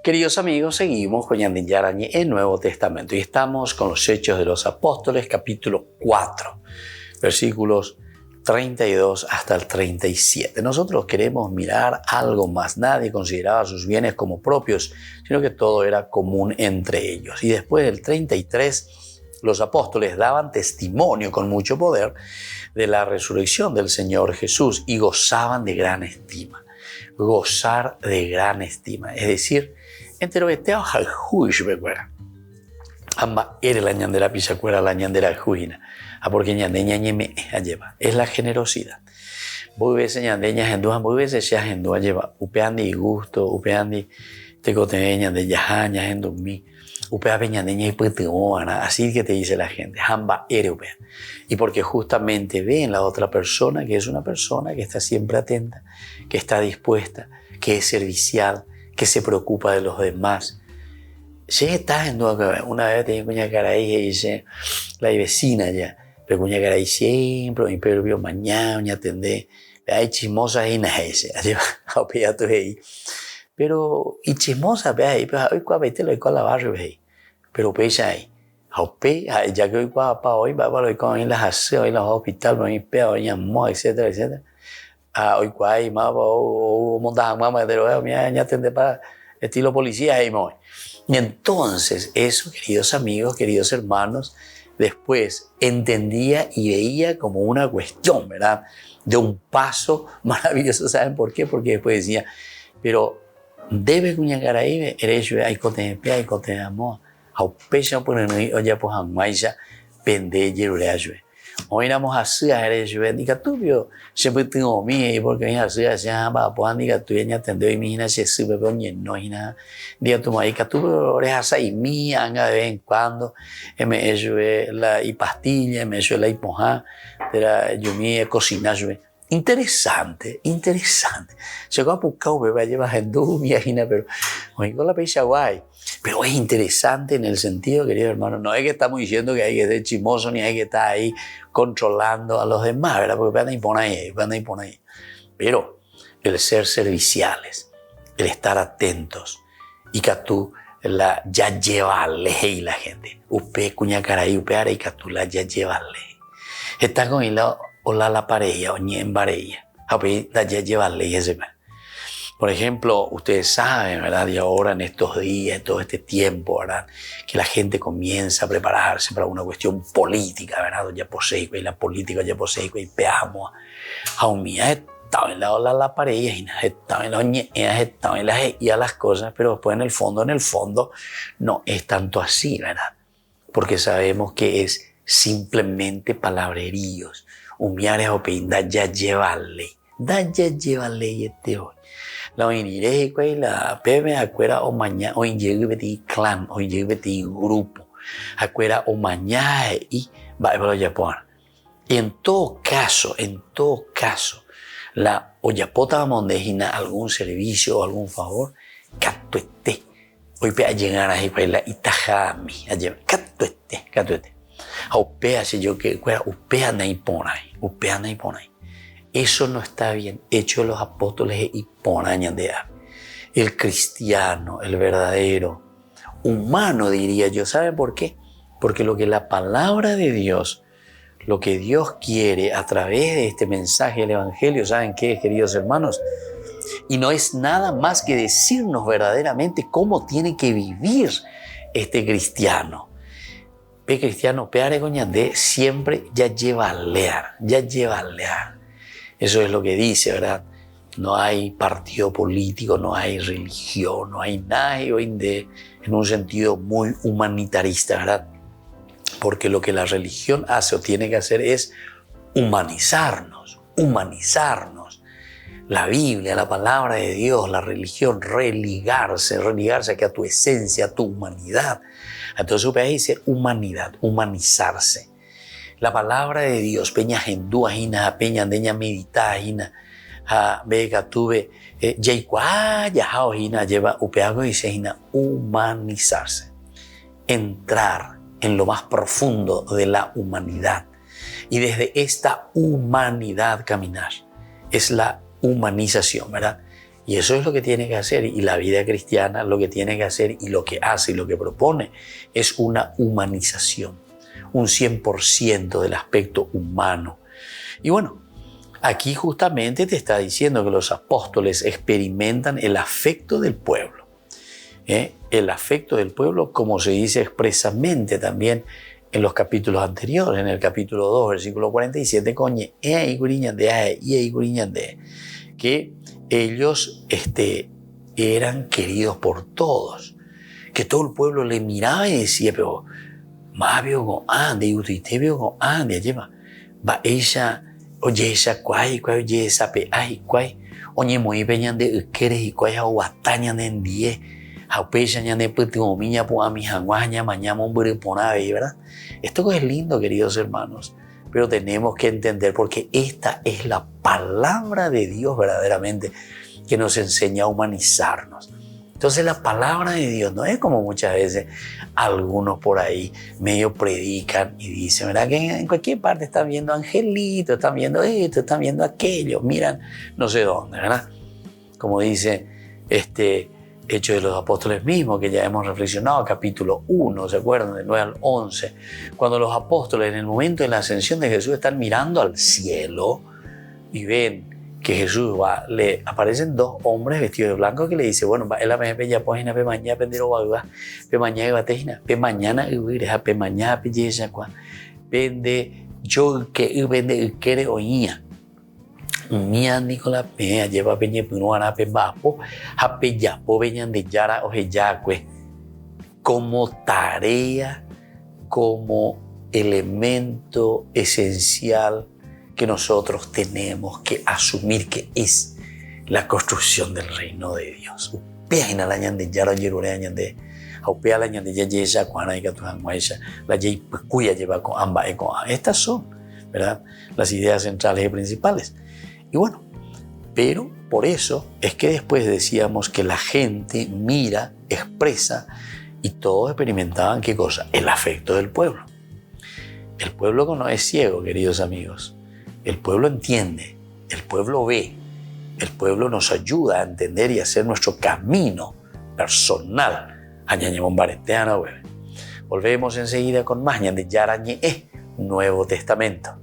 A: Queridos amigos, seguimos con Ñandin Yarañe en Nuevo Testamento y estamos con los Hechos de los Apóstoles, capítulo 4, versículos 32 hasta el 37. Nosotros queremos mirar algo más. Nadie consideraba sus bienes como propios, sino que todo era común entre ellos. Y después del 33, los apóstoles daban testimonio con mucho poder de la resurrección del Señor Jesús y gozaban de gran estima. Gozar de gran estima, es decir, entero beteo al juicio, recuerda. Amba era la ñandera pisacuera, la ñandera juina. A porque ñandeña ñeme lleva. Es la generosidad. Voy a veces ñandeña gendúa, voy a veces ya gendúa lleva. Upeandi gusto, upeandi te coteña de yajaña gendumi. Upea peñandeña y puteona. Así que te dice la gente. Amba ere upea. Y porque justamente ve en la otra persona que es una persona que está siempre atenta, que está dispuesta, que es servicial, que se preocupa de los demás. Si estás en una vez tenía cuña caray y dice la vecina ya, pero cuña caray siempre, mi perro vio mañana, uña atendé, hay chismosas y nada ese, pero y chismosas ve ahí, pero hoy cuál vete lo cual la barrio ve ahí, pero pesa ahí, ya que hoy cuál pa hoy va para hoy con las hace hoy los hospitales, hoy peo, hoy amor, etcétera, etcétera. Hoy cuál más o montaje más de lo ya atendé para estilo policía ahí muy. Y entonces eso, queridos amigos, queridos hermanos, después entendía y veía como una cuestión, ¿verdad? De un paso maravilloso. ¿Saben por qué? Porque después decía, pero debe cuñacar ahí, eres yo, hay cote hay cote amor, a pecha por el oye pues a maisa pende yerureayo. Hoy éramos así a eres yo, diga tú, yo siempre tengo mí, porque mi así hacía va pues diga tú ya atendeu y mi hija se sube pero no y nada. Diga tú marica tú eres así y mi anga de vez en cuando, me hecho la y pastilla, me hecho la hipoja, era yo mi cocina yo. Interesante, interesante. Se va a buscar bebé lleva hendú mi hija, pero hoy con la peixa guay. Pero es interesante en el sentido, querido hermano, no es que estamos diciendo que hay que ser chismoso ni hay que estar ahí controlando a los demás, ¿verdad? Porque van a imponer ahí. Pero el ser serviciales, el estar atentos y que tú ya lleva ley la gente. Upe cuña caray, upe are y que tú la ya lleva ley. Está con el hola la pareja o ni en pareja. Upe la ya lleva ley ese. Por ejemplo, ustedes saben, ¿verdad? Y ahora en estos días, todo este tiempo, ¿verdad? Que la gente comienza a prepararse para una cuestión política, ¿verdad? Ya posee y la política ya posee y peamos a un día estaba en la pareja y estaba en la oñeas, estaba en las cosas, pero después en el fondo no es tanto así, ¿verdad? Porque sabemos que es simplemente palabreríos. Humiares o peinda ya llevarle. Da ya lleva leyete hoy. La oinire y la pebe acuera o mañana o llegue beti clan o llegue beti grupo. Acuera o mañana y va a Japón. En todo caso, la oyapota mondejina algún servicio o algún favor, catuete. Hoy pe a llegar ahí para la itajami, a llevar catuete. A upea si yo que fuera upea naiponai. Eso no está bien. Hecho de los apóstoles y ponañan de el cristiano, el verdadero, humano diría yo. ¿Saben por qué? Porque lo que la palabra de Dios, lo que Dios quiere a través de este mensaje del Evangelio, ¿saben qué, queridos hermanos? Y no es nada más que decirnos verdaderamente cómo tiene que vivir este cristiano. Pe cristiano, pe aregoñandé, siempre ya lleva a leer. Eso es lo que dice, ¿verdad? No hay partido político, no hay religión, no hay nada en un sentido muy humanitarista, ¿verdad? Porque lo que la religión hace o tiene que hacer es humanizarnos. La Biblia, la palabra de Dios, la religión, religarse aquí a tu esencia, a tu humanidad. Entonces, ahí dice humanidad, humanizarse. La palabra de Dios, peña gendúa, peña andeña medita, vega tuve, yaikua, yajao, lleva upeago, dice, humanizarse. Entrar en lo más profundo de la humanidad. Y desde esta humanidad caminar. Es la humanización, ¿verdad? Y eso es lo que tiene que hacer. Y la vida cristiana lo que tiene que hacer y lo que hace y lo que propone es una humanización. Un 100% del aspecto humano. Y bueno, aquí justamente te está diciendo que los apóstoles experimentan el afecto del pueblo. El afecto del pueblo, como se dice expresamente también en los capítulos anteriores, en el capítulo 2, versículo 47, que ellos eran queridos por todos, que todo el pueblo le miraba y decía, pero más veo con ande, usted veo con ande, lleva, va ella, oye esa cuay, oye esa pe, ay, cuay, oye muy peñan de queres y cuay a guatañan en 10, a peñan de putumiña po a mi janguaña, mañana un buripona, ¿verdad? Esto es lindo, queridos hermanos, pero tenemos que entender porque esta es la palabra de Dios verdaderamente que nos enseña a humanizarnos. Entonces la palabra de Dios no es como muchas veces algunos por ahí medio predican y dicen, ¿verdad? Que en cualquier parte están viendo angelitos, están viendo esto, están viendo aquello, miran no sé dónde, ¿verdad? Como dice Hechos de los Apóstoles mismos, que ya hemos reflexionado, capítulo 1, ¿se acuerdan? Del 9 al 11, cuando los apóstoles en el momento de la ascensión de Jesús están mirando al cielo y ven que Jesús va, le aparecen dos hombres vestidos de blanco que le dice, bueno, él a me ya pojina pe mañana pendero bagua, pe mañana batejina, pe mañana uireja, pe mañana pe yesa kwa, vende yo que vende quiere oía. Mía Nicolás Pea lleva peña punuana pe bapo, a pe yapo veñan de yara o yacue, como tarea, como elemento esencial que nosotros tenemos que asumir que es la construcción del reino de Dios. Upea en la ñan de yara yerure ñan de upea la ñan de yayesa cuana y catuanguaisa la yey cuya lleva con amba eco. Estas son, ¿verdad? Las ideas centrales y principales. Y bueno, pero por eso es que después decíamos que la gente mira, expresa y todos experimentaban ¿qué cosa? El afecto del pueblo. El pueblo no es ciego, queridos amigos. El pueblo entiende, el pueblo ve, el pueblo nos ayuda a entender y a hacer nuestro camino personal. Volvemos enseguida con más de Yarañe, Nuevo Testamento.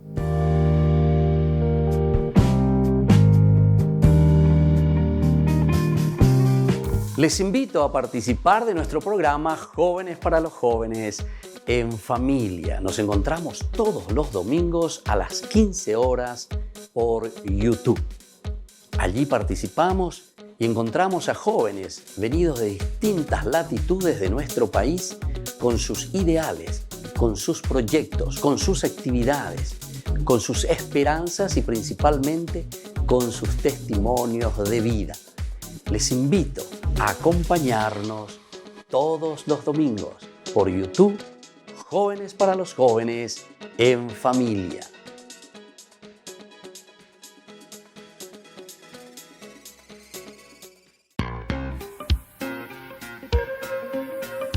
A: Les invito a participar de nuestro programa Jóvenes para los Jóvenes en Familia. Nos encontramos todos los domingos a las 15 horas por YouTube. Allí participamos y encontramos a jóvenes venidos de distintas latitudes de nuestro país con sus ideales, con sus proyectos, con sus actividades, con sus esperanzas y principalmente con sus testimonios de vida. Les invito a acompañarnos todos los domingos por YouTube, Jóvenes para los Jóvenes en Familia.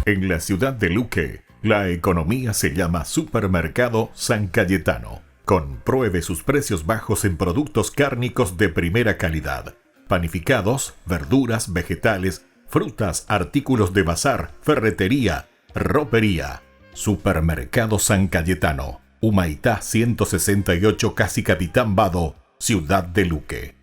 E: En la ciudad de Luque, la economía se llama Supermercado San Cayetano. Compruebe sus precios bajos en productos cárnicos de primera calidad. Panificados, verduras, vegetales, frutas, artículos de bazar, ferretería, ropería. Supermercado San Cayetano, Humaitá 168, Casi Capitán Vado, ciudad de Luque.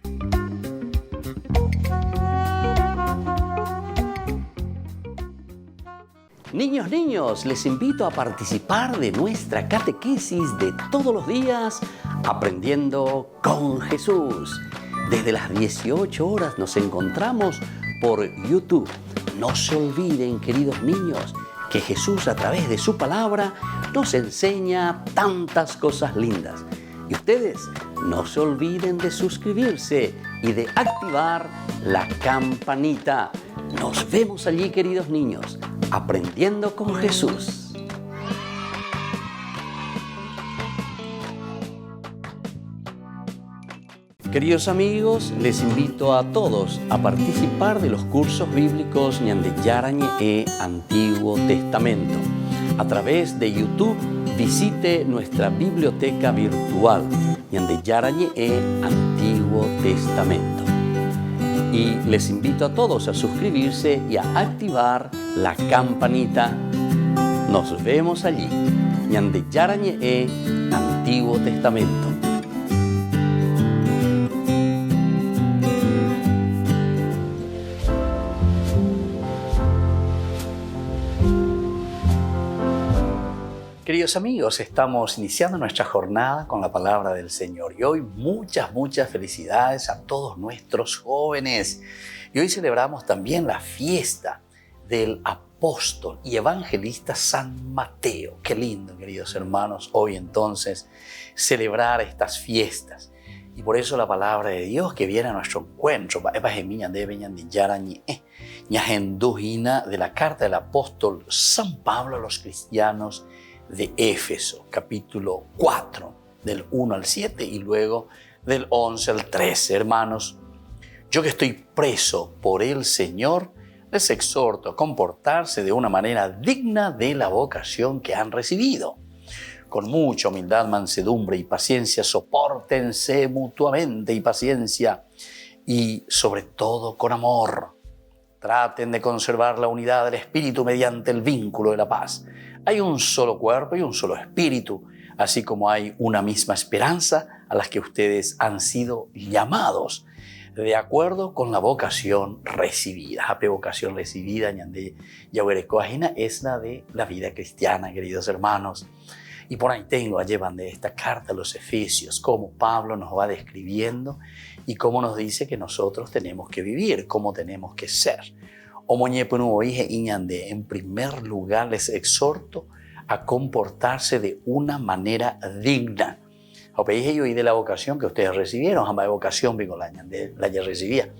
A: Niños, les invito a participar de nuestra catequesis de todos los días, Aprendiendo con Jesús. Desde las 18 horas nos encontramos por YouTube. No se olviden, queridos niños, que Jesús a través de su palabra nos enseña tantas cosas lindas. Y ustedes no se olviden de suscribirse y de activar la campanita. Nos vemos allí, queridos niños, Aprendiendo con Jesús. Queridos amigos, les invito a todos a participar de los cursos bíblicos Ñande Yarañe e Antiguo Testamento. A través de YouTube, visite nuestra biblioteca virtual Ñande Yarañe e Antiguo Testamento. Y les invito a todos a suscribirse y a activar la campanita. Nos vemos allí. Ñande Yarañe e Antiguo Testamento. Queridos amigos, estamos iniciando nuestra jornada con la palabra del Señor y hoy muchas felicidades a todos nuestros jóvenes. Y hoy celebramos también la fiesta del apóstol y evangelista San Mateo. Qué lindo, queridos hermanos, hoy entonces celebrar estas fiestas. Y por eso la palabra de Dios que viene a nuestro encuentro, de la carta del apóstol San Pablo a los cristianos de Éfeso, capítulo 4, del 1 al 7 y luego del 11 al 13. Hermanos, yo que estoy preso por el Señor, les exhorto a comportarse de una manera digna de la vocación que han recibido. Con mucha humildad, mansedumbre y paciencia, sopórtense mutuamente y paciencia y sobre todo con amor. Traten de conservar la unidad del Espíritu mediante el vínculo de la paz. Hay un solo cuerpo y un solo espíritu, así como hay una misma esperanza a las que ustedes han sido llamados, de acuerdo con la vocación recibida. La vocación recibida es la de la vida cristiana, queridos hermanos. Y por ahí llevan de esta carta a los Efesios, cómo Pablo nos va describiendo y cómo nos dice que nosotros tenemos que vivir, cómo tenemos que ser. En primer lugar, les exhorto a comportarse de una manera digna. Y de la vocación que ustedes recibieron, jamás vocación la ya recibía.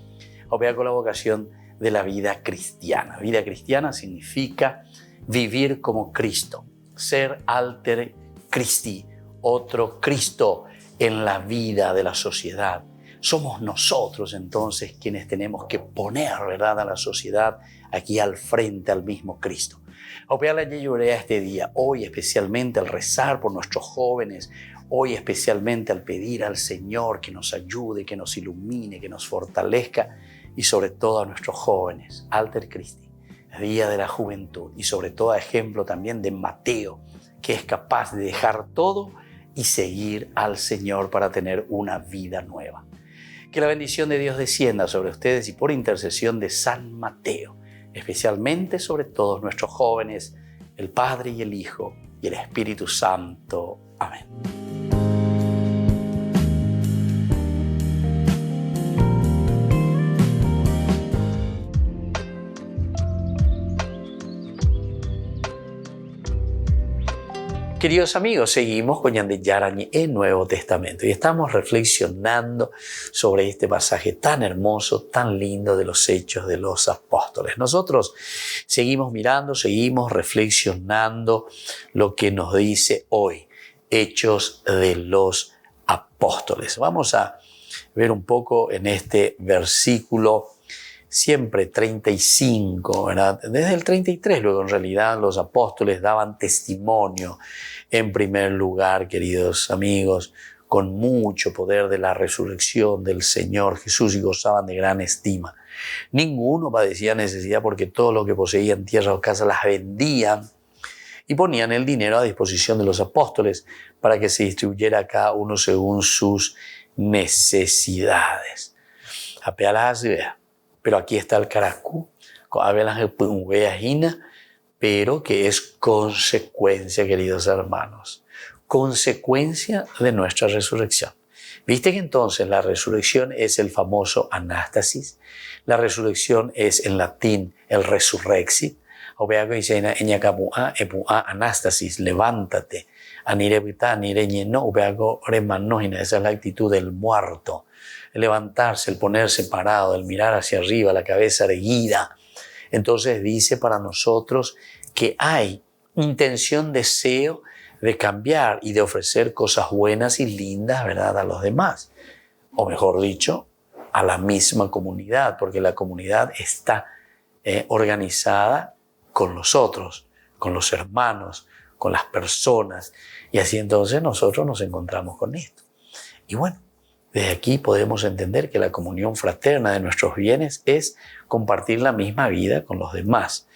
A: Con la vocación de la vida cristiana. Vida cristiana significa vivir como Cristo, ser alter Christi, otro Cristo en la vida de la sociedad. Somos nosotros entonces quienes tenemos que poner, ¿verdad?, a la sociedad aquí al frente al mismo Cristo. Este día, hoy especialmente al rezar por nuestros jóvenes, hoy especialmente al pedir al Señor que nos ayude, que nos ilumine, que nos fortalezca y sobre todo a nuestros jóvenes, Alter Christi, Día de la Juventud y sobre todo a ejemplo también de Mateo, que es capaz de dejar todo y seguir al Señor para tener una vida nueva. Que la bendición de Dios descienda sobre ustedes y por intercesión de San Mateo, especialmente sobre todos nuestros jóvenes, el Padre y el Hijo y el Espíritu Santo. Amén. Queridos amigos, seguimos con Ñande Yarañe en Nuevo Testamento y estamos reflexionando sobre este pasaje tan hermoso, tan lindo de los Hechos de los Apóstoles. Nosotros seguimos mirando, seguimos reflexionando lo que nos dice hoy, Hechos de los Apóstoles. Vamos a ver un poco en este versículo siempre 35, ¿verdad? Desde el 33, luego en realidad los apóstoles daban testimonio en primer lugar, queridos amigos, con mucho poder de la resurrección del Señor Jesús y gozaban de gran estima. Ninguno padecía necesidad porque todo lo que poseían, tierra o casa, las vendían y ponían el dinero a disposición de los apóstoles para que se distribuyera a cada uno según sus necesidades. Pero aquí está el caracú, pero que es consecuencia, queridos hermanos, consecuencia de nuestra resurrección. ¿Viste que entonces la resurrección es el famoso anástasis? La resurrección es en latín el resurrexit. Anástasis, levántate. Esa es la actitud del muerto. El levantarse, el ponerse parado, el mirar hacia arriba, la cabeza erguida. Entonces dice para nosotros que hay intención, deseo de cambiar y de ofrecer cosas buenas y lindas, ¿verdad?, a los demás. O mejor dicho, a la misma comunidad, porque la comunidad está organizada con los otros, con los hermanos, con las personas. Y así entonces nosotros nos encontramos con esto. Y bueno, desde aquí podemos entender que la comunión fraterna de nuestros bienes es compartir la misma vida con los demás.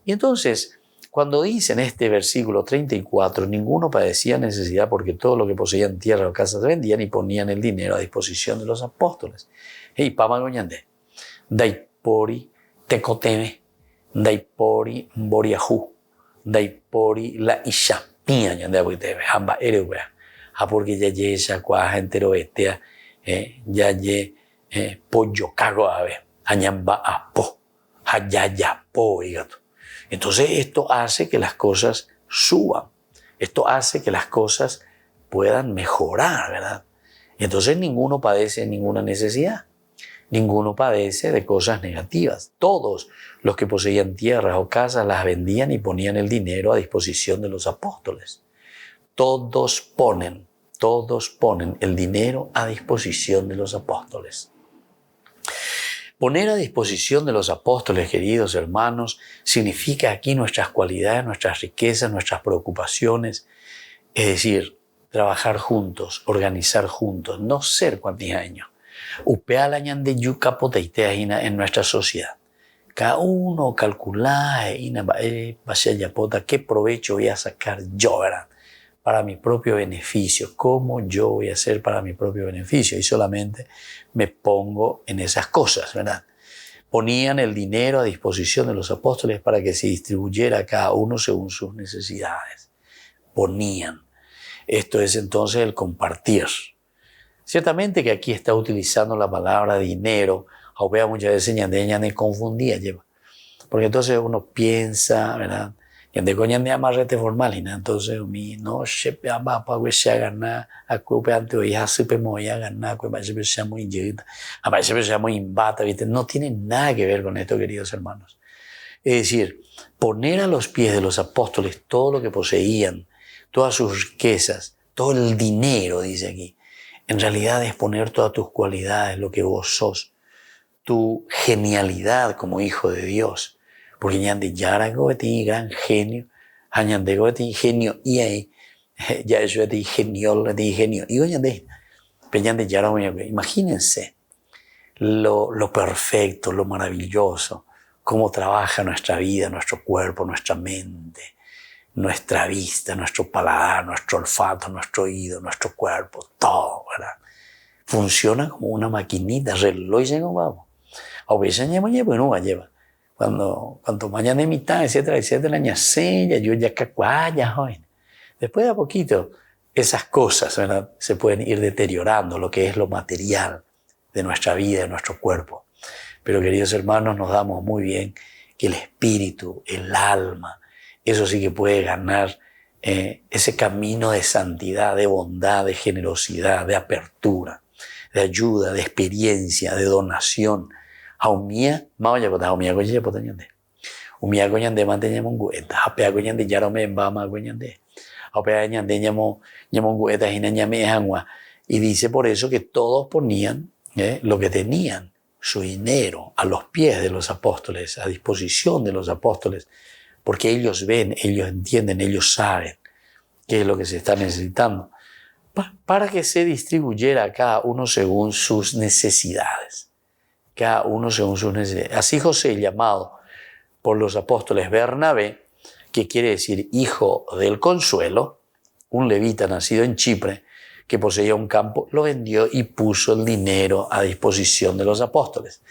A: Y entonces, cuando dice en este versículo 34, ninguno padecía necesidad porque todo lo que poseían tierra o casas vendían y ponían el dinero a disposición de los apóstoles. Hey, pamagoñande, daipori tecoteme, daipori boriahu, daipori la ishapia, ñande abutebe, hamba erewea. Porque ya ye shakwa entero etea, ya ye pollo cago ave, añamba apo, hayaya po, higato. Entonces esto hace que las cosas suban, esto hace que las cosas puedan mejorar, ¿verdad? Entonces ninguno padece ninguna necesidad, ninguno padece de cosas negativas. Todos los que poseían tierras o casas las vendían y ponían el dinero a disposición de los apóstoles. Todos ponen el dinero a disposición de los apóstoles. Poner a disposición de los apóstoles, queridos hermanos, significa aquí nuestras cualidades, nuestras riquezas, nuestras preocupaciones, es decir, trabajar juntos, organizar juntos, no ser cuantiaños. Upealañan de yucapoteiteajina en nuestra sociedad. Cada uno calcula qué provecho voy a sacar yo, ¿verdad?, para mi propio beneficio, cómo yo voy a hacer para mi propio beneficio, y solamente me pongo en esas cosas, ¿verdad? Ponían el dinero a disposición de los apóstoles para que se distribuyera a cada uno según sus necesidades. Ponían. Esto es entonces el compartir. Ciertamente que aquí está utilizando la palabra dinero, aunque muchas veces ñandeña confundía, porque entonces uno piensa, ¿verdad?, de coñande amarrete formal y entonces mi no se va para que se haga a cupe ante hoy hace pemoya ganar que va a ser muy llegada a veces sea muy imbata, ¿viste? No tiene nada que ver con esto, queridos hermanos. Es decir, poner a los pies de los apóstoles todo lo que poseían, todas sus riquezas, todo el dinero, dice aquí, en realidad es poner todas tus cualidades, lo que vos sos, tu genialidad como hijo de Dios. Porque ñande yarago tiene gran genio, añandego tiene genio y ahí ya eso tiene genio y ñande, pero ñande yarago, imagínense lo perfecto, lo maravilloso, cómo trabaja nuestra vida, nuestro cuerpo, nuestra mente, nuestra vista, nuestro paladar, nuestro olfato, nuestro oído, nuestro cuerpo, todo, ¿verdad? Funciona como una maquinita, reloj como vamos. A veces no lleva. Cuando mañana de mitad, etcétera, ya sé, ya yo ya cacuaya, joven. Después de a poquito, esas cosas, ¿verdad?, se pueden ir deteriorando, lo que es lo material de nuestra vida, de nuestro cuerpo. Pero, queridos hermanos, nos damos muy bien que el espíritu, el alma, eso sí que puede ganar ese camino de santidad, de bondad, de generosidad, de apertura, de ayuda, de experiencia, de donación. Haumia, mawaya kota haumia koye potanyande. Umia koñande manteña mongueta, hapea koñande yarome mbama koñande. Hapea ñande ñamo mongueta hina ñame hangua. Y dice por eso que todos ponían lo que tenían, su dinero, a los pies de los apóstoles, a disposición de los apóstoles, porque ellos ven, ellos entienden, ellos saben qué es lo que se está necesitando, para que se distribuyera a cada uno según sus necesidades. Cada uno según sus necesidades. Así José, llamado por los apóstoles Bernabé, que quiere decir hijo del consuelo, un levita nacido en Chipre, que poseía un campo, lo vendió y puso el dinero a disposición de los apóstoles.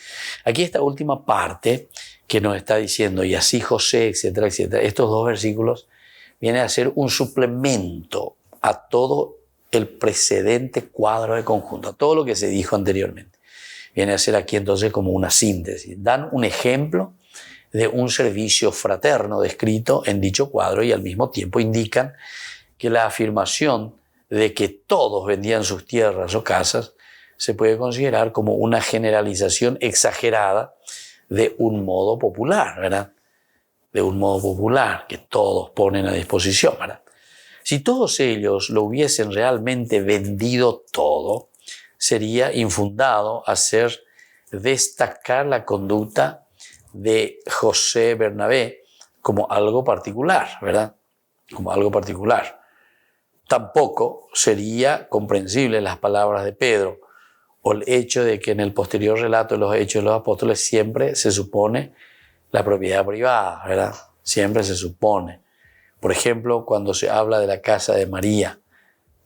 A: Aquí esta última parte que nos está diciendo, y así José, etcétera, etcétera, estos dos versículos vienen a ser un suplemento a todo el precedente cuadro de conjunto, a todo lo que se dijo anteriormente. Viene a ser aquí entonces como una síntesis. Dan un ejemplo de un servicio fraterno descrito en dicho cuadro y al mismo tiempo indican que la afirmación de que todos vendían sus tierras o casas se puede considerar como una generalización exagerada de un modo popular, ¿verdad? De un modo popular que todos ponen a disposición, ¿verdad? Si todos ellos lo hubiesen realmente vendido todo, sería infundado hacer destacar la conducta de José Bernabé como algo particular, ¿verdad? Como algo particular. Tampoco sería comprensible las palabras de Pedro o el hecho de que en el posterior relato de los Hechos de los Apóstoles siempre se supone la propiedad privada, ¿verdad? Siempre se supone. Por ejemplo, cuando se habla de la casa de María,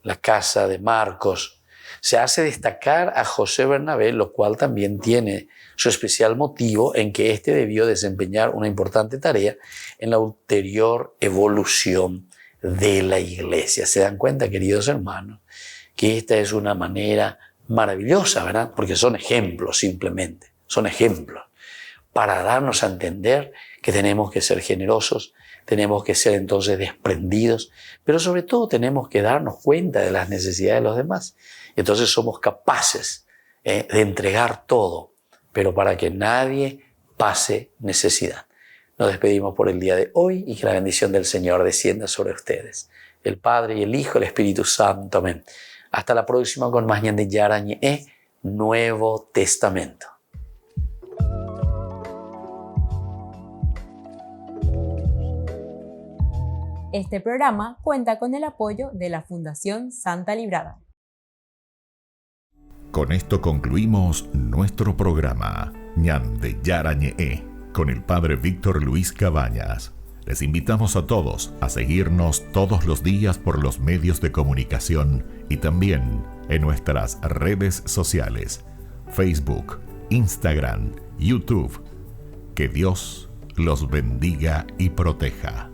A: la casa de Marcos, se hace destacar a José Bernabé, lo cual también tiene su especial motivo en que éste debió desempeñar una importante tarea en la ulterior evolución de la iglesia. ¿Se dan cuenta, queridos hermanos, que esta es una manera maravillosa, ¿verdad? Porque son ejemplos simplemente, son ejemplos para darnos a entender que tenemos que ser generosos, tenemos que ser entonces desprendidos, pero sobre todo tenemos que darnos cuenta de las necesidades de los demás. Entonces somos capaces de entregar todo, pero para que nadie pase necesidad. Nos despedimos por el día de hoy y que la bendición del Señor descienda sobre ustedes. El Padre y el Hijo, el Espíritu Santo. Amén. Hasta la próxima con más Ñande Yarañe, Nuevo Testamento.
B: Este programa cuenta con el apoyo de la Fundación Santa Librada.
E: Con esto concluimos nuestro programa Ñande Yarañe con el Padre Víctor Luis Cabañas. Les invitamos a todos a seguirnos todos los días por los medios de comunicación y también en nuestras redes sociales, Facebook, Instagram, YouTube. Que Dios los bendiga y proteja.